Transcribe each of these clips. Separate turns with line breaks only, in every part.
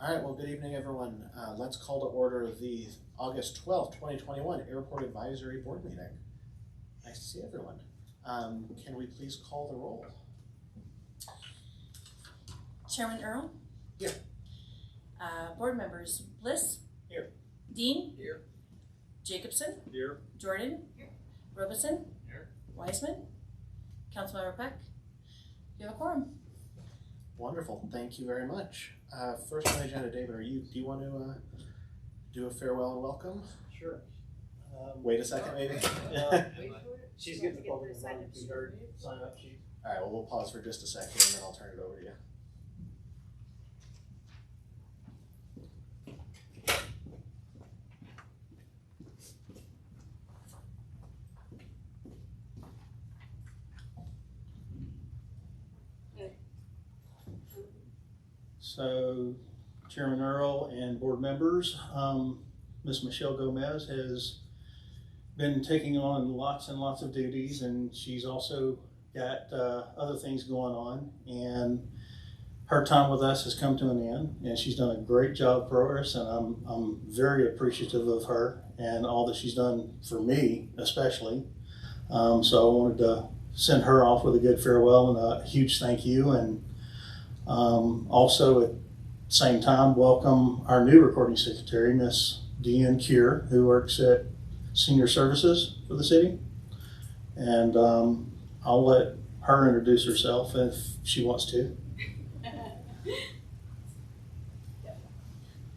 All right, well, good evening, everyone. Let's call to order the August 12th, 2021 Airport Advisory Board meeting. Nice to see everyone. Can we please call the roll?
Chairman Earl?
Here.
Board members Bliss?
Here.
Dean?
Here.
Jacobson?
Here.
Jordan?
Here.
Robeson?
Here.
Wiseman? Councilmember Peck? You have a quorum.
Wonderful, thank you very much. First on the agenda, David, do you want to do a farewell and welcome?
Sure.
Wait a second, maybe?
She's getting the phone sign up sheet.
All right, well, we'll pause for just a second and then I'll turn it over to you.
So, Chairman Earl and board members, Ms. Michelle Gomez has been taking on lots and lots of duties, and she's also got other things going on, and her time with us has come to an end, and she's done a great job for us, and I'm very appreciative of her and all that she's done for me, especially. So I wanted to send her off with a good farewell and a huge thank you, and also at the same time welcome our new recording secretary, Miss Deanne Cure, who works at Senior Services for the city, and I'll let her introduce herself if she wants to.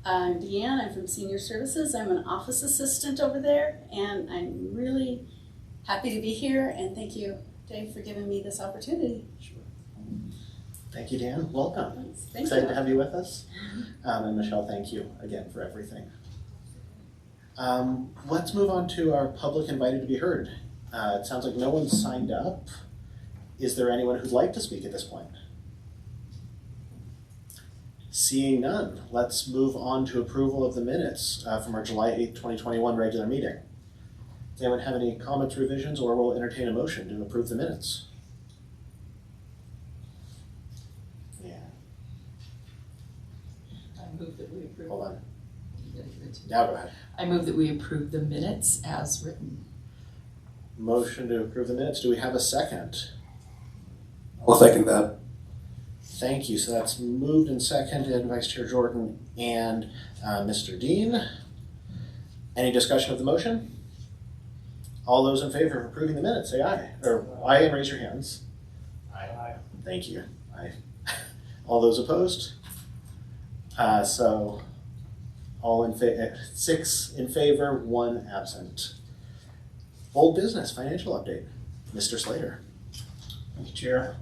I'm Deanne, I'm from Senior Services. I'm an office assistant over there, and I'm really happy to be here, and thank you, Dave, for giving me this opportunity.
Sure. Thank you, Dan. Welcome.
Thank
Excited
you.
to have you with us. And Michelle, thank you again for everything. Let's move on to our public invited to be heard. It sounds like no one's signed up. Is there anyone who'd like to speak at this point? Seeing none, let's move on to approval of the minutes from our July 8th, 2021 regular meeting. Does anyone have any comments, revisions, or will entertain a motion to approve the minutes? Yeah.
I move that we approve.
Hold on. Now go ahead.
I move that we approve the minutes as written.
Motion to approve the minutes. Do we have a second?
I'll second that.
Thank you. So that's moved and seconded, Vice Chair Jordan and Mr. Dean. Any discussion of the motion? All those in favor of approving the minutes, say aye. Or aye and raise your hands.
Aye.
Thank you. Aye. All those opposed? So all in favor, 6 in favor, 1 absent. Old business, financial update. Mr. Slater.
Thank you, Chair.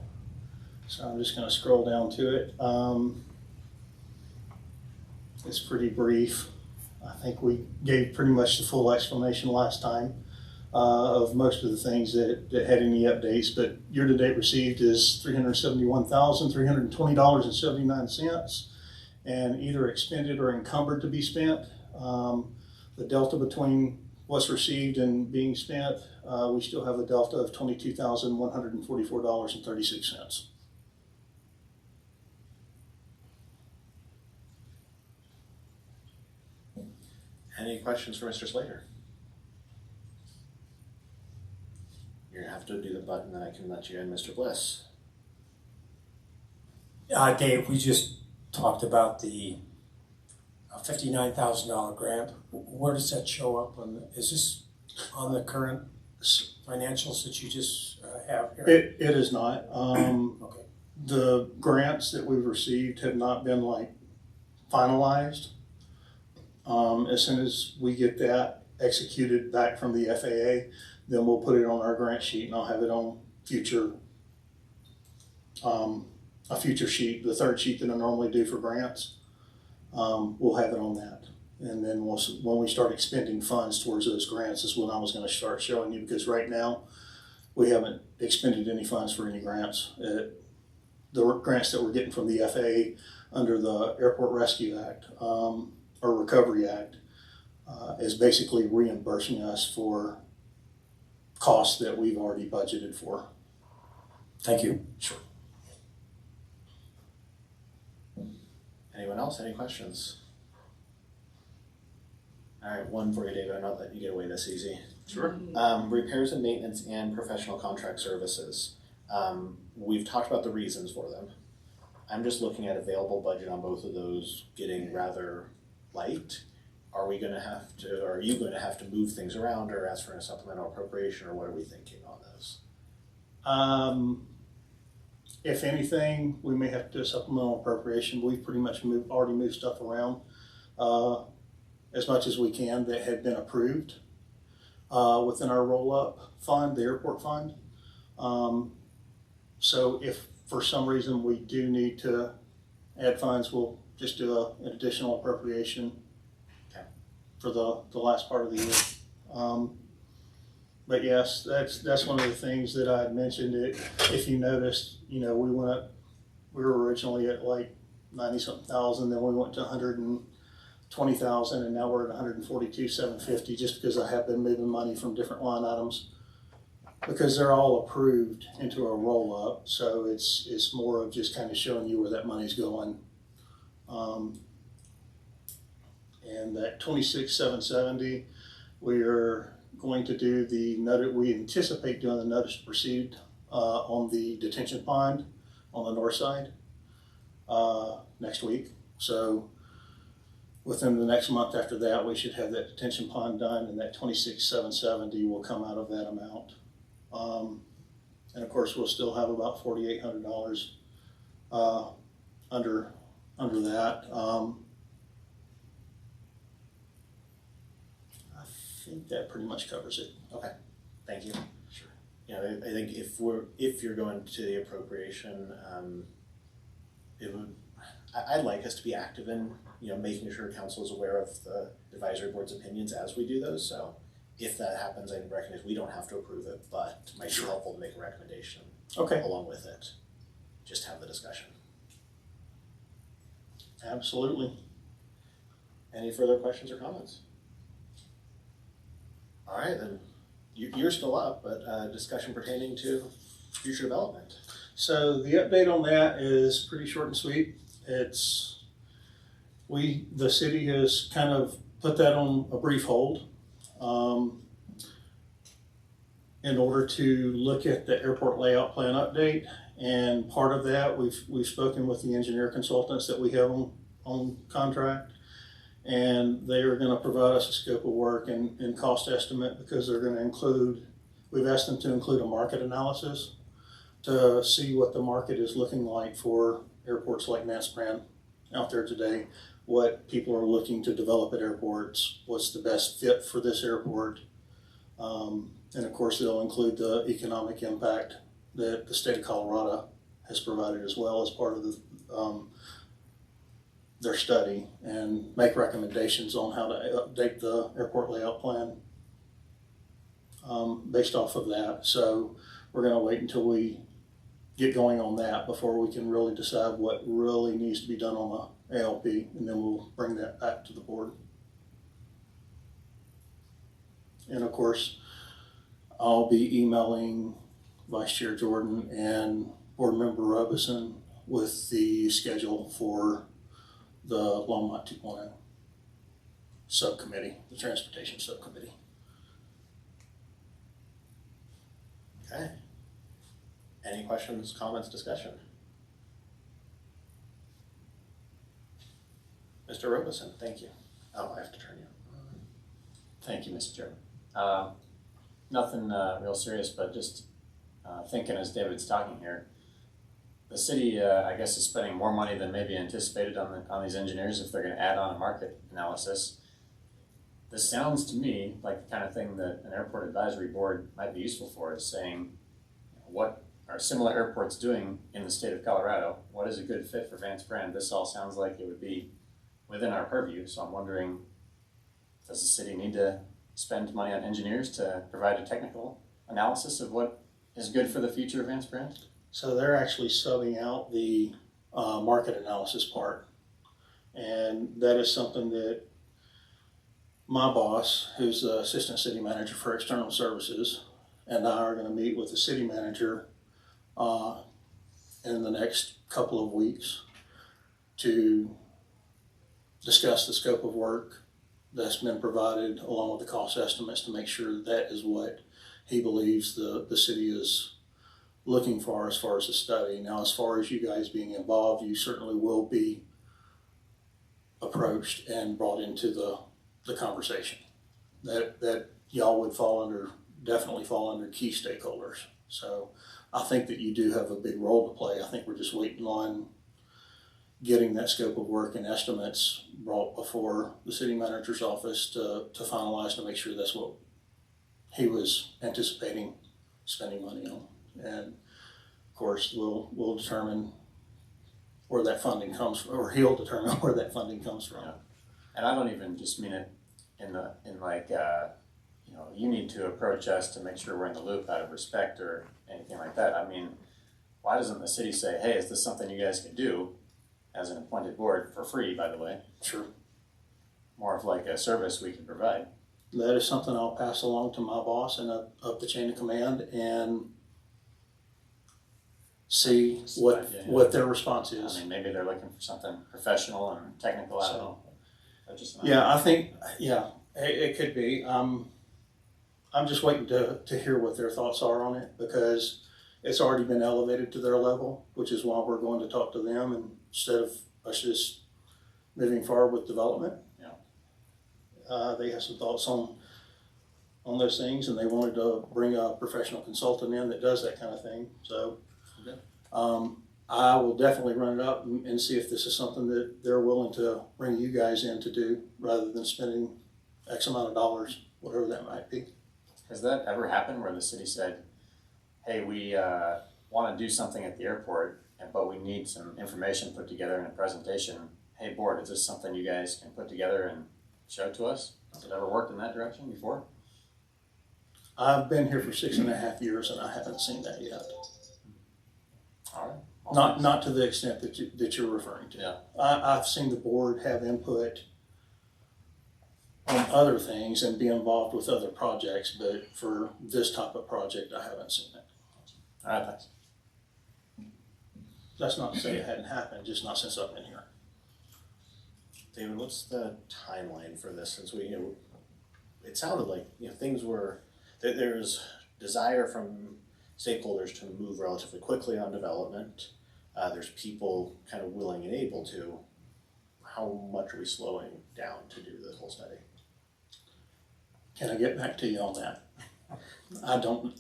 So I'm just going to scroll down to it. It's pretty brief. I think we gave pretty much the full explanation last time of most of the things that had any updates, but year-to-date received is $371,320.79, and either expended or encumbered to be spent. The delta between what's received and being spent, we still have a delta of $22,144.36.
Any questions for Mr. Slater? You're gonna have to do the button, then I can let you in, Mr. Bliss.
Dave, we just talked about the $59,000 grant. Where does that show up on? Is this on the current financials that you just have here?
It is not.
Okay.
The grants that we've received have not been finalized. As soon as we get that executed back from the FAA, then we'll put it on our grant sheet, and I'll have it on a future sheet, the third sheet that I normally do for grants. We'll have it on that. And then when we start expending funds towards those grants is when I was going to start showing you, because right now we haven't expended any funds for any grants. The grants that we're getting from the FAA under the Airport Rescue Act or Recovery Act is basically reimbursing us for costs that we've already budgeted for.
Thank you.
Sure. Anyone else, any questions? All right, one for you, David, I'll not let you get away this easy.
Sure.
Repairs and maintenance and professional contract services. We've talked about the reasons for them. I'm just looking at available budget on both of those getting rather light. Are we gonna have to, or are you gonna have to move things around or ask for a supplemental appropriation, or what are we thinking on those?
If anything, we may have to do a supplemental appropriation. We've pretty much already moved stuff around as much as we can that had been approved within our roll-up fund, the airport fund. So if for some reason we do need to add funds, we'll just do an additional appropriation for the last part of the year. But yes, that's one of the things that I had mentioned. If you noticed, we were originally at like 90-something thousand, then we went to 120,000, and now we're at 142,750, just because I have been moving money from different line items because they're all approved into a roll up. So it's more of just kind of showing you where that money's going. And that 26,770, we are going to do we anticipate doing the notice to proceed on the detention pond on the north side next week. So within the next month after that, we should have that detention pond done, and that 26,770 will come out of that amount. And of course, we'll still have about $4,800 under that. I think that pretty much covers it.
Okay, thank you. Sure. I think if you're going to the appropriation, I'd like us to be active in making sure council is aware of the advisory board's opinions as we do those. So if that happens, I recognize we don't have to approve it, but it might be helpful to make a recommendation along with it. Just have the discussion.
Absolutely.
Any further questions or comments? All right, then you're still up, but discussion pertaining to future development.
So the update on that is pretty short and sweet. The city has kind of put that on a brief hold in order to look at the airport layout plan update. And part of that, we've spoken with the engineer consultants that we have on contract, and they are going to provide us a scope of work and cost estimate, because they're going to we've asked them to include a market analysis to see what the market is looking like for airports like Vance Brand out there today, what people are looking to develop at airports, what's the best fit for this airport. And of course, they'll include the economic impact that the state of Colorado has provided as well as part of their study, and make recommendations on how to update the airport layout plan based off of that. So we're going to wait until we get going on that before we can really decide what really needs to be done on the ALP, and then we'll bring that back to the board. And of course, I'll be emailing Vice Chair Jordan and Board Member Robeson with the schedule for the Longmont 2.0 subcommittee, the transportation subcommittee.
Okay. Any questions, comments, discussion? Mr. Robeson, thank you. Oh, I have to turn you.
Thank you, Mr. Chairman. Nothing real serious, but just thinking as David's talking here, the city, I guess, is spending more money than maybe anticipated on these engineers if they're going to add on a market analysis. This sounds to me like the kind of thing that an airport advisory board might be useful for, is saying, what are similar airports doing in the state of Colorado? What is a good fit for Vance Brand? This all sounds like it would be within our purview, so I'm wondering, does the city need to spend money on engineers to provide a technical analysis of what is good for the future of Vance Brand?
So they're actually subbing out the market analysis part. And that is something that my boss, who's the assistant city manager for external services, and I are going to meet with the city manager in the next couple of weeks to discuss the scope of work that's been provided along with the cost estimates to make sure that is what he believes the city is looking for as far as the study. Now, as far as you guys being involved, you certainly will be approached and brought into the conversation. That y'all would definitely fall under key stakeholders. So I think that you do have a big role to play. I think we're just waiting on getting that scope of work and estimates brought before the city manager's office to finalize, to make sure that's what he was anticipating spending money on. And of course, we'll determine where that funding comes from, or he'll determine where that funding comes from.
Yeah. And I don't even just mean it in you need to approach us to make sure we're in the loop out of respect or anything like that. I mean, why doesn't the city say, hey, is this something you guys can do as an appointed board for free, by the way?
Sure.
More of like a service we can provide.
That is something I'll pass along to my boss and up the chain of command and see what their response is.
I mean, maybe they're looking for something professional and technical. I don't know.
I think, it could be. I'm just waiting to hear what their thoughts are on it, because it's already been elevated to their level, which is why we're going to talk to them instead of us just moving forward with development.
Yeah.
They have some thoughts on those things, and they wanted to bring a professional consultant in that does that kind of thing. So I will definitely run it up and see if this is something that they're willing to bring you guys in to do, rather than spending X amount of dollars, whatever that might be.
Has that ever happened where the city said, hey, we want to do something at the airport, but we need some information put together in a presentation. Hey, board, is this something you guys can put together and show to us? Has it ever worked in that direction before?
I've been here for 6.5 years, and I haven't seen that yet.
All right.
Not to the extent that you're referring to.
Yeah.
I've seen the board have input on other things and be involved with other projects, but for this type of project, I haven't seen it.
All right, thanks.
That's not to say it hadn't happened, just not since I've been here.
David, what's the timeline for this? Since it sounded like things were there's desire from stakeholders to move relatively quickly on development. There's people kind of willing and able to. How much are we slowing down to do the whole study?
Can I get back to you on that?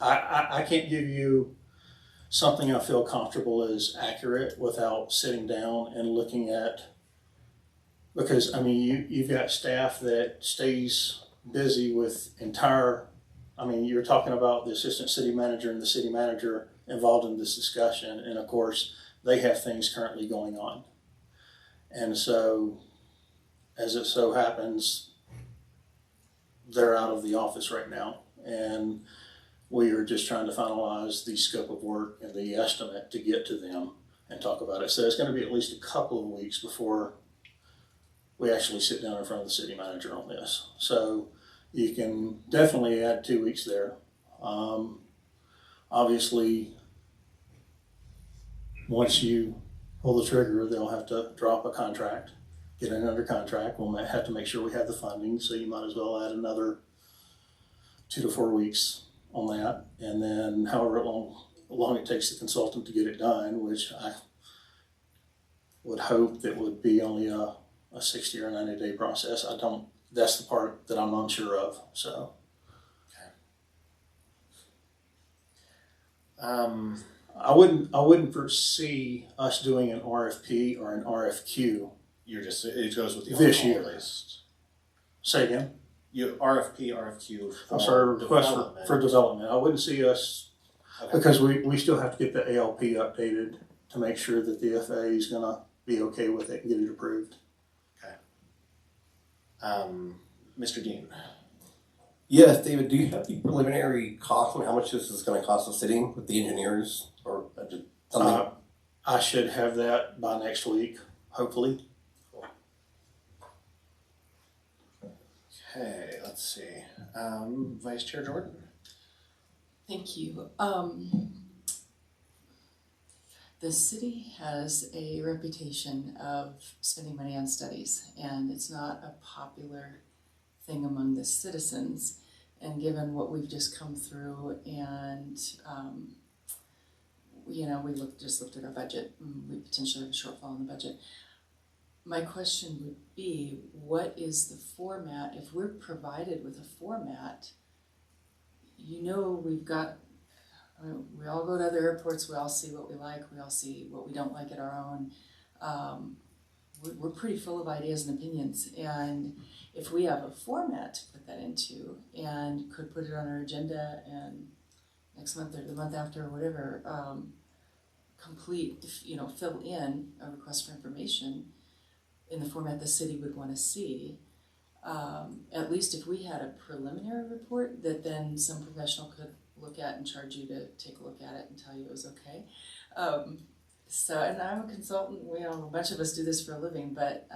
I can't give you something I feel comfortable is accurate without sitting down and looking at, because I mean, you've got staff that stays busy with you're talking about the assistant city manager and the city manager involved in this discussion, and of course they have things currently going on. And so, as it so happens, they're out of the office right now, and we are just trying to finalize the scope of work and the estimate to get to them and talk about it. So it's going to be at least a couple of weeks before we actually sit down in front of the city manager on this. So you can definitely add 2 weeks there. Obviously, once you pull the trigger, they'll have to drop a contract, get it under contract. We'll have to make sure we have the funding, so you might as well add another 2 to 4 weeks on that. And then however long it takes the consultant to get it done, which I would hope that would be only a 60 or 90 day process. That's the part that I'm unsure of, so. I wouldn't foresee us doing an RFP or an RFQ.
It goes with the
This year.
list.
Say again?
RFP, RFQ for
I'm sorry, request
development.
for development. I wouldn't see us,
Okay.
because we still have to get the ALP updated to make sure that the FAA is gonna be okay with it and get it approved.
Mr. Dean.
Yes, David, do you have the preliminary cost on how much this is gonna cost the city with the engineers, or just something?
I should have that by next week, hopefully.
Okay, let's see. Vice Chair Jordan.
Thank you. The city has a reputation of spending money on studies, and it's not a popular thing among the citizens. And given what we've just come through, and we just looked at our budget, and we potentially have a shortfall in the budget. My question would be, what is the format? If we're provided with a format, we've got. We all go to other airports, we all see what we like, we all see what we don't like at our own. We're pretty full of ideas and opinions, and if we have a format to put that into and could put it on our agenda and next month or the month after or whatever, fill in a request for information in the format the city would want to see. At least if we had a preliminary report that then some professional could look at and charge you to take a look at it and tell you it was okay. And I'm a consultant, a bunch of us do this for a living, but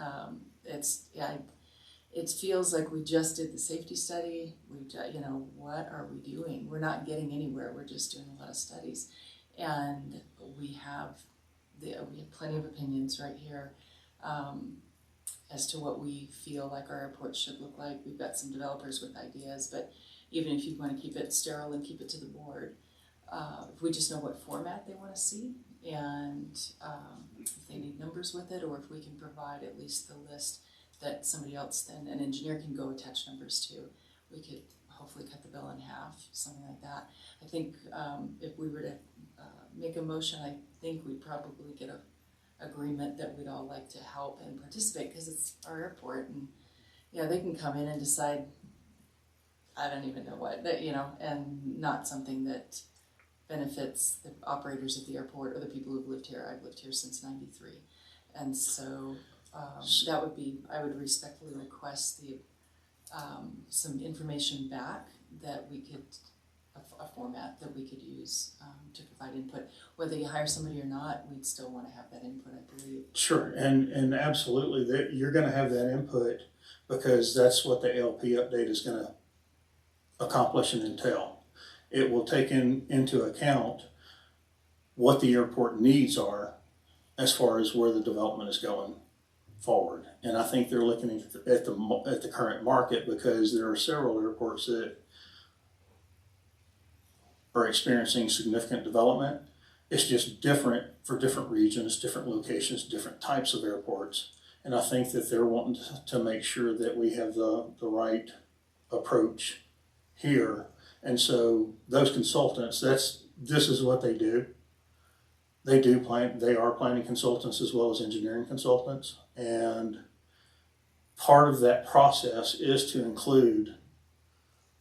it feels like we just did the safety study. What are we doing? We're not getting anywhere, we're just doing a lot of studies. And we have plenty of opinions right here as to what we feel like our airport should look like. We've got some developers with ideas, but even if you want to keep it sterile and keep it to the board, if we just know what format they want to see, and if they need numbers with it, or if we can provide at least the list that somebody else, then an engineer can go attach numbers to, we could hopefully cut the bill in half, something like that. I think if we were to make a motion, I think we'd probably get a agreement that we'd all like to help and participate, because it's our airport, and they can come in and decide I don't even know what, and not something that benefits the operators of the airport or the people who've lived here. I've lived here since '93, and so I would respectfully request some information back that we could, a format that we could use to provide input. Whether you hire somebody or not, we'd still want to have that input, I believe.
Sure, and absolutely, that you're going to have that input, because that's what the LP update is going to accomplish and entail. It will take into account what the airport needs are as far as where the development is going forward. And I think they're looking at the current market, because there are several airports that are experiencing significant development. It's just different for different regions, different locations, different types of airports. And I think that they're wanting to make sure that we have the right approach here. And so those consultants, this is what they do. They are planning consultants as well as engineering consultants. And part of that process is to include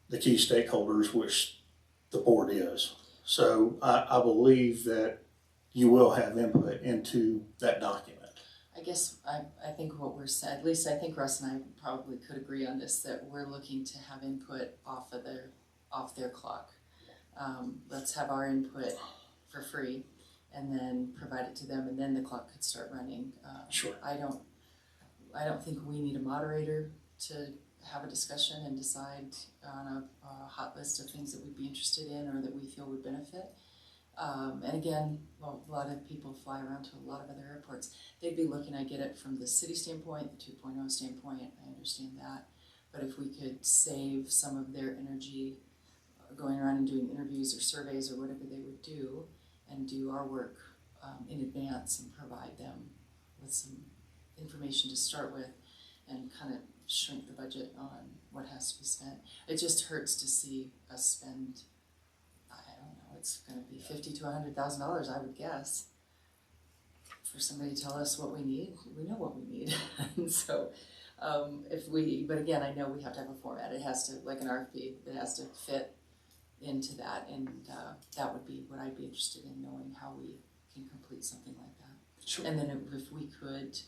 the key stakeholders, which the board is. So I believe that you will have input into that document.
I guess I think what we're saying, at least I think Russ and I probably could agree on this, that we're looking to have input off their clock. Let's have our input for free and then provide it to them, and then the clock could start running.
Sure.
I don't think we need a moderator to have a discussion and decide on a hot list of things that we'd be interested in or that we feel would benefit. And again, a lot of people fly around to a lot of other airports. They'd be looking, I get it from the city standpoint, the 2.0 standpoint, I understand that. But if we could save some of their energy going around and doing interviews or surveys or whatever they would do, and do our work in advance and provide them with some information to start with, and kind of shrink the budget on what has to be spent. It just hurts to see us spend, I don't know, it's going to be $50,000 to $100,000, I would guess, for somebody to tell us what we need. We know what we need. And so but again, I know we have to have a format. It has to, like an RFP, it has to fit into that, and that would be what I'd be interested in, knowing how we can complete something like that.
Sure.
And then if we could,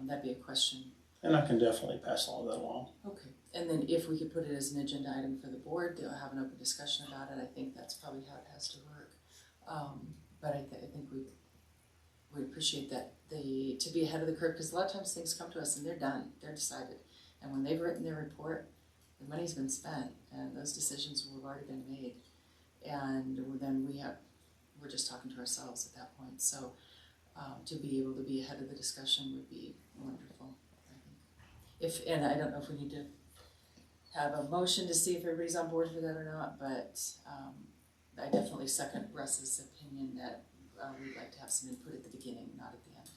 that'd be a question.
And I can definitely pass all of that along.
Okay, and then if we could put it as an agenda item for the board, they'll have an open discussion about it. I think that's probably how it has to work. But I think we appreciate that to be ahead of the curve, because a lot of times things come to us and they're done, they're decided. And when they've written their report, the money's been spent and those decisions will have already been made. And then we have we're just talking to ourselves at that point. So to be able to be ahead of the discussion would be wonderful, I think. And I don't know if we need to have a motion to see if everybody's on board for that or not, but I definitely second Russ's opinion that we'd like to have some input at the beginning, not at the end.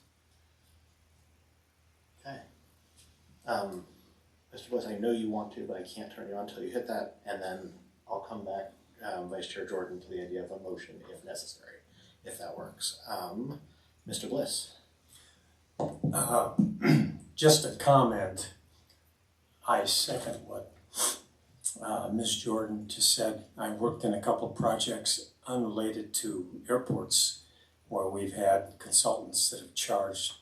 Okay. Mr. Bliss, I know you want to, but I can't turn you on until you hit that, and then I'll come back, Vice Chair Jordan, to the idea of a motion if necessary, if that works. Mr. Bliss.
Just a comment. I second what Ms. Jordan just said. I worked in a couple of projects unrelated to airports where we've had consultants that have charged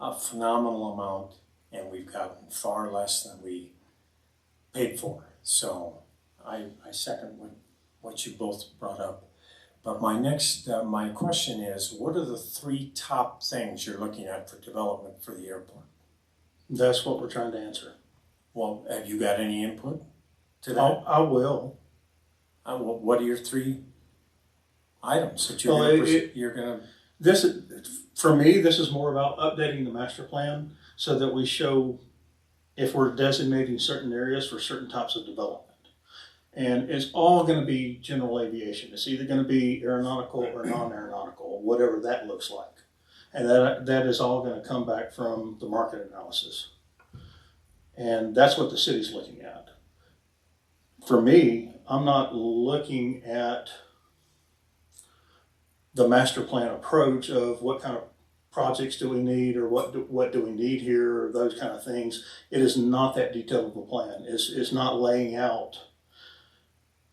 a phenomenal amount, and we've gotten far less than we paid for. So I second what you both brought up. But my next, my question is, what are the 3 top things you're looking at for development for the airport?
That's what we're trying to answer.
Well, have you got any input to that?
I will.
What are your 3 items that you're gonna?
This is, for me, this is more about updating the master plan so that we show if we're designating certain areas for certain types of development. And it's all going to be general aviation. It's either going to be aeronautical or non-aeronautical, whatever that looks like. And that is all going to come back from the market analysis. And that's what the city's looking at. For me, I'm not looking at the master plan approach of what kind of projects do we need or what do we need here or those kind of things. It is not that detailed of a plan. It's not laying out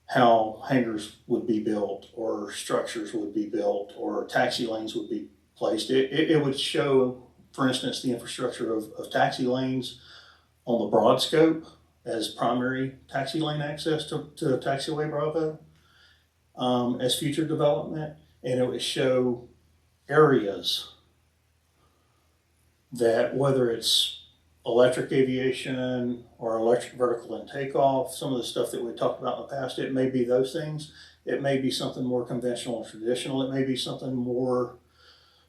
how hangars would be built or structures would be built or taxi lanes would be placed. It would show, for instance, the infrastructure of taxi lanes on the broad scope as primary taxi lane access to Taxiway Bravo as future development, and it would show areas that, whether it's electric aviation or electric vertical and takeoff, some of the stuff that we talked about in the past, it may be those things. It may be something more conventional and traditional. It may be something more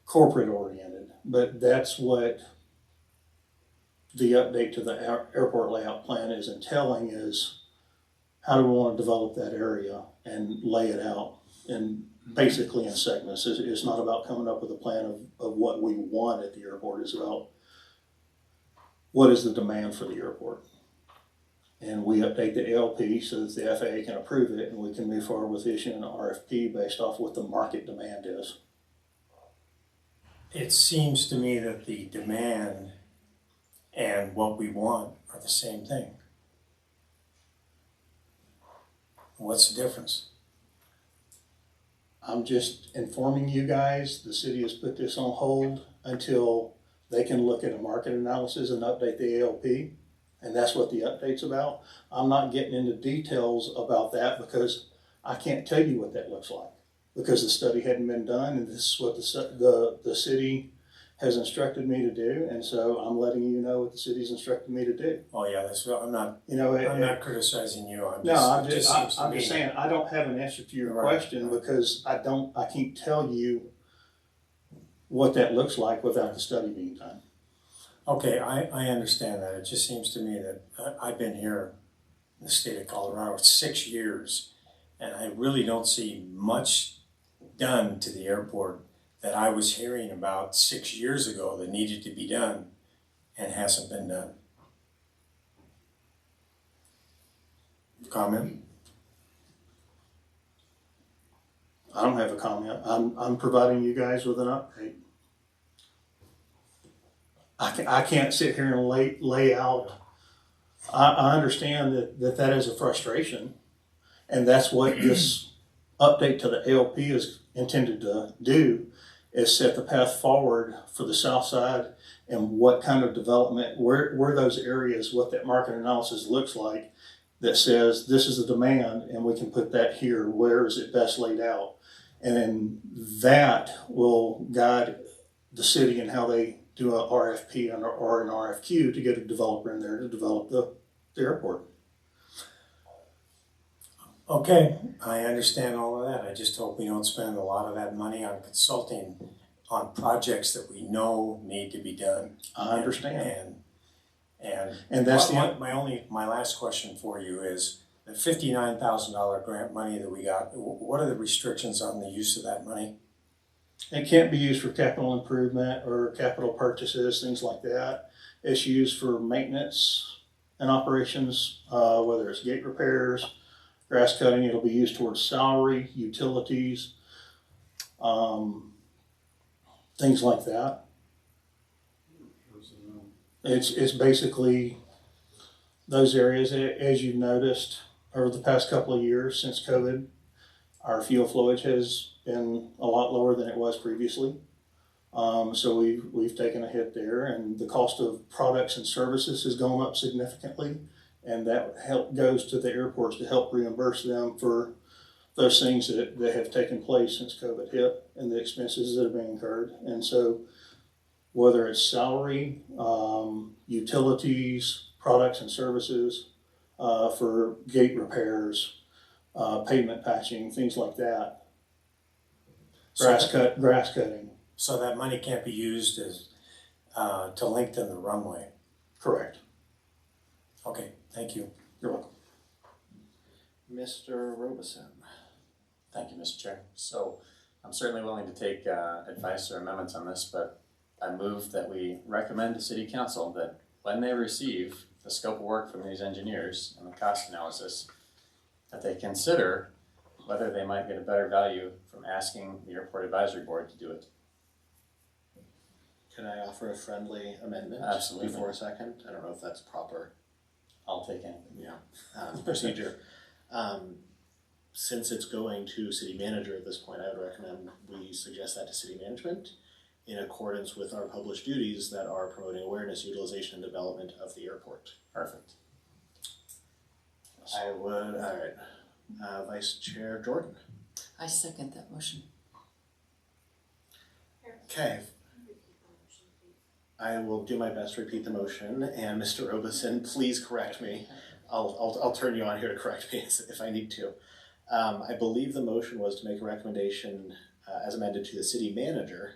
corporate oriented, but that's what the update to the airport layout plan is entailing, is how do we want to develop that area and lay it out in basically in segments. It's not about coming up with a plan of what we want at the airport. It's about what is the demand for the airport. And we update the ALP so that the FAA can approve it and we can move forward with issuing an RFP based off what the market demand is.
It seems to me that the demand and what we want are the same thing. What's the difference?
I'm just informing you guys, the city has put this on hold until they can look at a market analysis and update the ALP. And that's what the update's about. I'm not getting into details about that because I can't tell you what that looks like because the study hadn't been done, and this is what the city has instructed me to do, and so I'm letting you know what the city's instructed me to do.
Oh yeah, that's what I'm not.
You know,
I'm not criticizing you.
I'm just saying I don't have an answer to your question because I can't tell you what that looks like without the study being done.
Okay, I understand that. It just seems to me that I've been here in the state of Colorado for 6 years, and I really don't see much done to the airport that I was hearing about 6 years ago that needed to be done and hasn't been done. Comment?
I don't have a comment. I'm providing you guys with an update. I can't sit here and lay out. I understand that is a frustration, and that's what this update to the ALP is intended to do, is set the path forward for the south side and what kind of development, where those areas, what that market analysis looks like that says this is the demand and we can put that here, where is it best laid out? And then that will guide the city in how they do an RFP or an RFQ to get a developer in there to develop the airport.
Okay, I understand all of that. I just hope we don't spend a lot of that money on consulting on projects that we know need to be done.
I understand.
And
that's
my last question for you is the $59,000 grant money that we got. What are the restrictions on the use of that money?
It can't be used for capital improvement or capital purchases, things like that. It's used for maintenance and operations, whether it's gate repairs, grass cutting. It'll be used towards salary, utilities, things like that. It's basically those areas. As you've noticed over the past couple of years since COVID, our fuel flowage has been a lot lower than it was previously. So we've taken a hit there, and the cost of products and services has gone up significantly, and that goes to the airports to help reimburse them for those things that have taken place since COVID hit and the expenses that have been incurred. And so whether it's salary, utilities, products and services, for gate repairs, pavement patching, things like that. Grass cutting.
So that money can't be used as to lengthen the runway.
Correct.
Okay, thank you.
You're welcome.
Mr. Robeson.
Thank you, Mr. Chair. So I'm certainly willing to take advice or amendments on this, but I move that we recommend to City Council that when they receive the scope of work from these engineers and the cost analysis, that they consider whether they might get a better value from asking the Airport Advisory Board to do it.
Can I offer a friendly amendment?
Absolutely.
Before a second? I don't know if that's proper.
I'll take anything.
Procedure. Since it's going to city manager at this point, I would recommend we suggest that to city management in accordance with our published duties that are promoting awareness, utilization, and development of the airport.
Perfect.
I would, all right. Vice Chair Jordan.
I second that motion.
Okay. I will do my best to repeat the motion, and Mr. Robeson, please correct me. I'll turn you on here to correct me if I need to. I believe the motion was to make a recommendation as amended to the city manager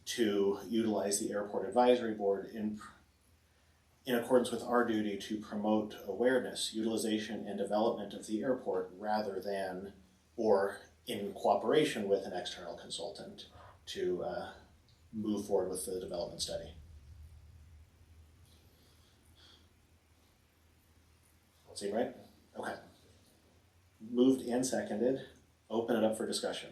to utilize the Airport Advisory Board in accordance with our duty to promote awareness, utilization, and development of the airport rather than or in cooperation with an external consultant to move forward with the development study. Seem right? Okay. Moved and seconded. Open it up for discussion.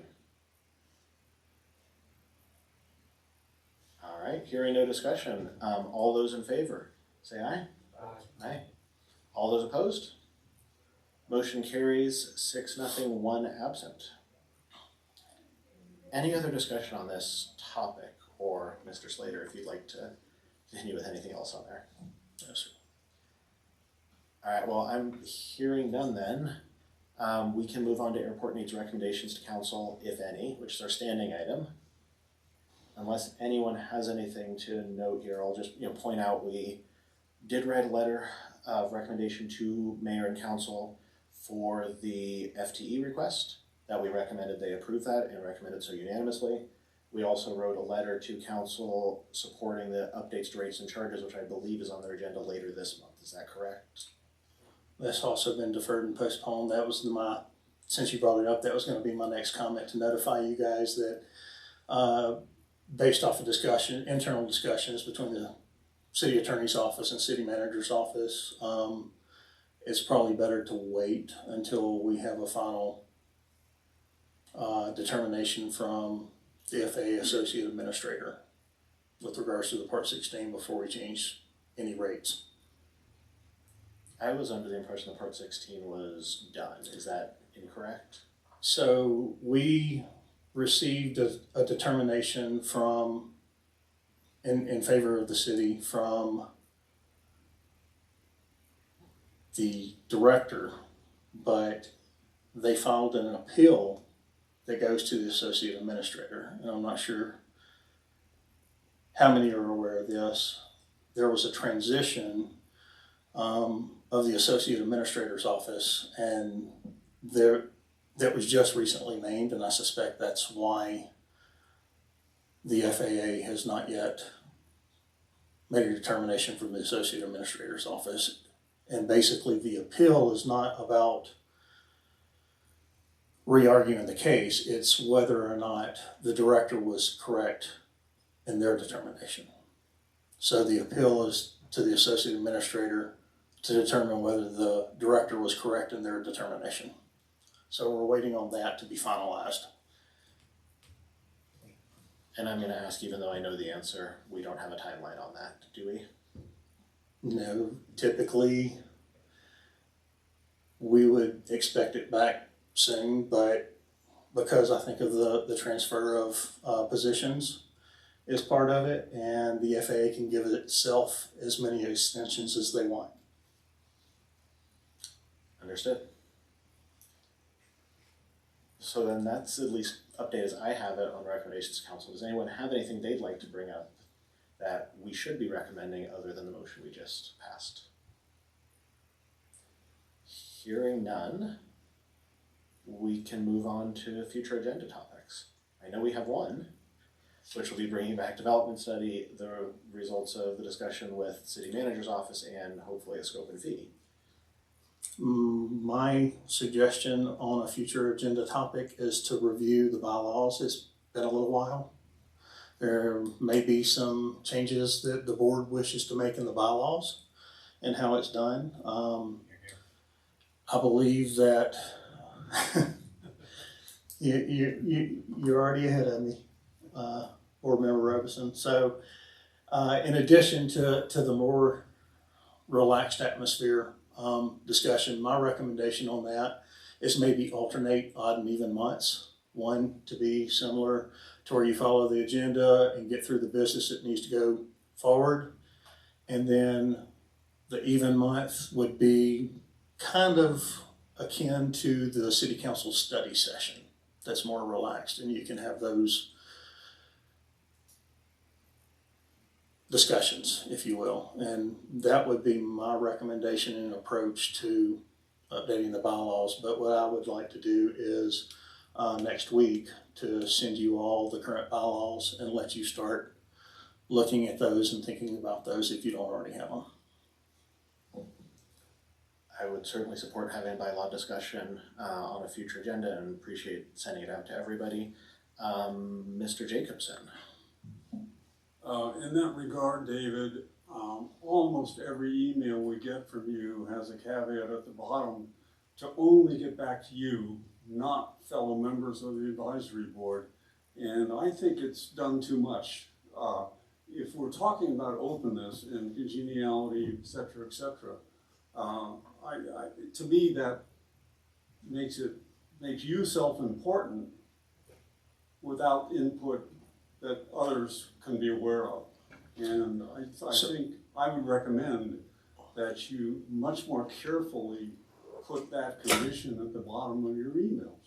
All right, hearing no discussion. All those in favor, say aye. Aye. Aye. All those opposed? Motion carries 6-0, 1 absent. Any other discussion on this topic, or Mr. Slater, if you'd like to continue with anything else on there?
Yes, sir.
All right, well, I'm hearing none then. We can move on to airport needs recommendations to council, if any, which is our standing item. Unless anyone has anything to note here, I'll just point out we did write a letter of recommendation to mayor and council for the FTE request that we recommended they approve that and recommended so unanimously. We also wrote a letter to council supporting the updates to rates and charges, which I believe is on their agenda later this month. Is that correct?
That's also been deferred and postponed. That was since you brought it up, that was going to be my next comment, to notify you guys that based off of internal discussions between the city attorney's office and city manager's office, it's probably better to wait until we have a final determination from the FAA Associate Administrator with regards to the Part 16 before we change any rates.
I was under the impression that Part 16 was done. Is that incorrect?
So we received a determination in favor of the city from the director, but they filed an appeal that goes to the associate administrator. And I'm not sure how many are aware of this. There was a transition of the associate administrator's office, and that was just recently named, and I suspect that's why the FAA has not yet made a determination from the Associate Administrator's Office. And basically the appeal is not about re-arguing the case, it's whether or not the director was correct in their determination. So the appeal is to the Associate Administrator to determine whether the director was correct in their determination. So we're waiting on that to be finalized.
And I'm gonna ask, even though I know the answer, we don't have a timeline on that, do we?
No, typically we would expect it back soon, but because I think of the transfer of positions is part of it, and the FAA can give itself as many extensions as they want.
Understood. So then that's at least update as I have it on recommendations to council. Does anyone have anything they'd like to bring up that we should be recommending other than the motion we just passed? Hearing none, we can move on to future agenda topics. I know we have one, which will be bringing back development study, the results of the discussion with city manager's office, and hopefully a scope and fee.
My suggestion on a future agenda topic is to review the bylaws. It's been a little while. There may be some changes that the board wishes to make in the bylaws and how it's done. I believe that you're already ahead of me, Board Member Robeson. So in addition to the more relaxed atmosphere discussion, my recommendation on that is maybe alternate odd and even months. One to be similar to where you follow the agenda and get through the business that needs to go forward. And then the even month would be kind of akin to the city council study session. That's more relaxed, and you can have those discussions, if you will. And that would be my recommendation and approach to updating the bylaws. But what I would like to do is next week to send you all the current bylaws and let you start looking at those and thinking about those if you don't already have them.
I would certainly support having a bylaw discussion on a future agenda and appreciate sending it out to everybody. Mr. Jacobson.
In that regard, David, almost every email we get from you has a caveat at the bottom to only get back to you, not fellow members of the advisory board. And I think it's done too much. If we're talking about openness and congeniality, et cetera, to me that makes you self-important without input that others can be aware of. And I think I would recommend that you much more carefully put that condition at the bottom of your emails.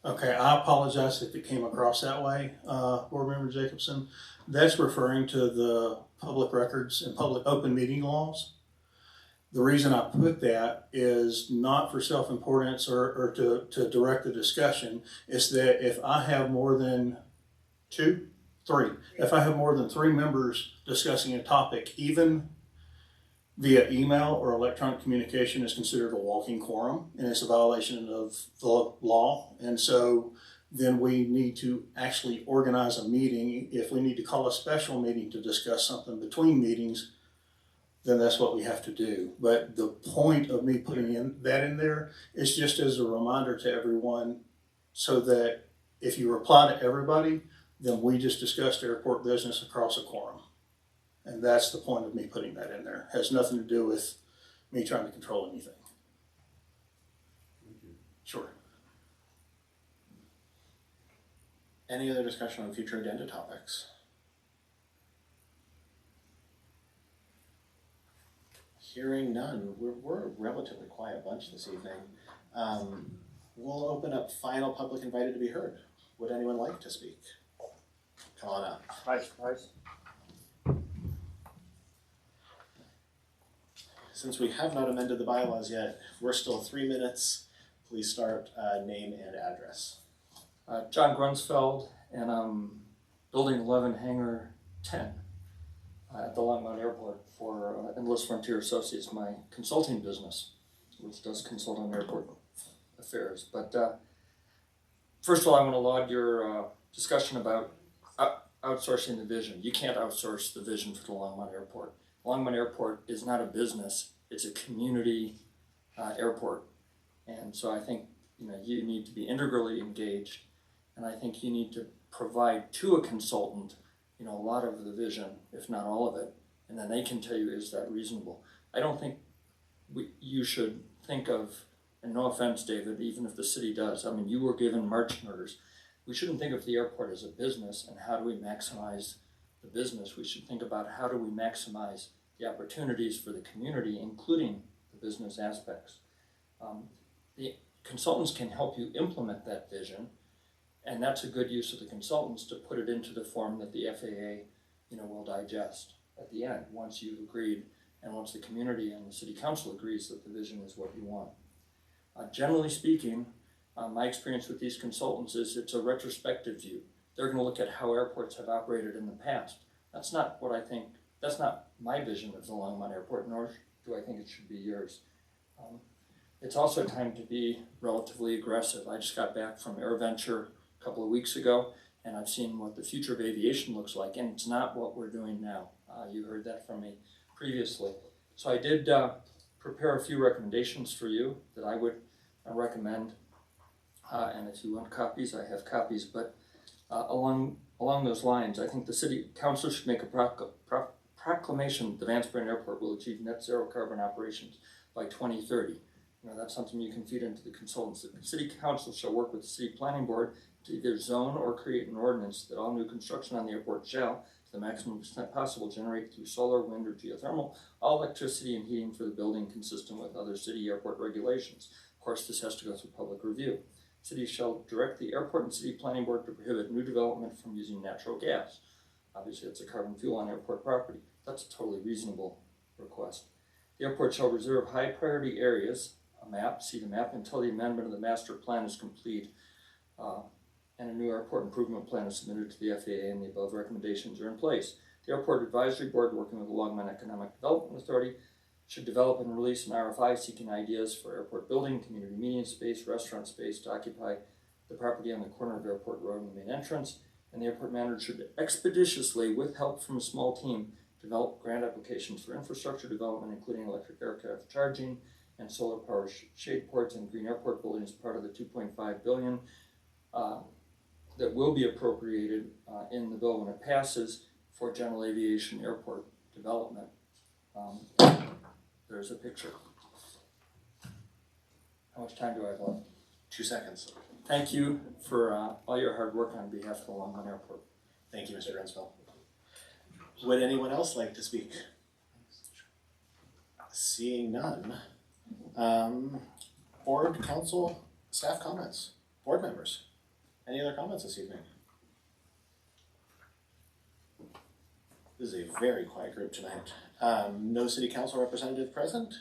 Okay, I apologize if it came across that way, Board Member Jacobson. That's referring to the public records and public open meeting laws. The reason I put that is not for self-importance or to direct the discussion. It's that if I have more than if I have more than 3 members discussing a topic, even via email or electronic communication is considered a walking quorum, and it's a violation of the law. And so then we need to actually organize a meeting. If we need to call a special meeting to discuss something between meetings, then that's what we have to do. But the point of me putting that in there is just as a reminder to everyone, so that if you reply to everybody, then we just discussed airport business across a quorum. And that's the point of me putting that in there. It has nothing to do with me trying to control anything. Sure.
Any other discussion on future agenda topics? Hearing none, we're a relatively quiet bunch this evening. We'll open up final public invited to be heard. Would anyone like to speak? Come on up.
Price.
Since we have not amended the bylaws yet, we're still 3 minutes Please start name and address.
John Grunsfeld, and I'm building 11 Hangar 10 at the Longmont Airport for Endless Frontier Associates, my consulting business, which does consult on airport affairs. But first of all, I want to laud your discussion about outsourcing the vision. You can't outsource the vision for the Longmont Airport. Longmont Airport is not a business, it's a community airport. And so I think you need to be integrally engaged, and I think you need to provide to a consultant a lot of the vision, if not all of it, and then they can tell you, is that reasonable? I don't think you should think of, and no offense, David, even if the city does, I mean, you were given marching orders. We shouldn't think of the airport as a business and how do we maximize the business. We should think about how do we maximize the opportunities for the community, including the business aspects. The consultants can help you implement that vision, and that's a good use of the consultants to put it into the form that the FAA, will digest at the end once you've agreed and once the community and the city council agrees that the vision is what you want. Generally speaking, my experience with these consultants is it's a retrospective view. They're going to look at how airports have operated in the past. That's not my vision of the Longmont Airport, nor do I think it should be yours. It's also time to be relatively aggressive. I just got back from AirVenture a couple of weeks ago, and I've seen what the future of aviation looks like, and it's not what we're doing now. You heard that from me previously. So I did prepare a few recommendations for you that I would recommend, and if you want copies, I have copies, but along those lines, I think the city council should make a proclamation that the Van Buren Airport will achieve net zero carbon operations by 2030. That's something you can feed into the consultants. The city council shall work with the city planning board to either zone or create an ordinance that all new construction on the airport shall, to the maximum extent possible, generate through solar, wind, or geothermal all electricity and heating for the building consistent with other city airport regulations. Of course, this has to go through public review. City shall direct the airport and city planning board to prohibit new development from using natural gas. Obviously, it's a carbon fuel on airport property. That's a totally reasonable request. The airport shall reserve high priority areas, see the map, until the amendment of the master plan is complete and a new airport improvement plan is submitted to the FAA and the above recommendations are in place. The Airport Advisory Board, working with the Longmont Economic Development Authority, should develop and release an RFI seeking ideas for airport building, community meeting space, restaurant space to occupy the property on the corner of Airport Road and the main entrance, and the airport manager should expeditiously, with help from a small team, develop grant applications for infrastructure development, including electric aircraft charging and solar power shade ports and green airport building as part of the $2.5 billion that will be appropriated in the bill when it passes for general aviation airport development. There's a picture. How much time do I have left?
2 seconds.
Thank you for all your hard work on behalf of the Longmont Airport.
Thank you, Mr. Grunsfeld. Would anyone else like to speak? Seeing none. Board, council, staff comments. Board members, any other comments this evening? This is a very quiet group tonight. No city council representative present.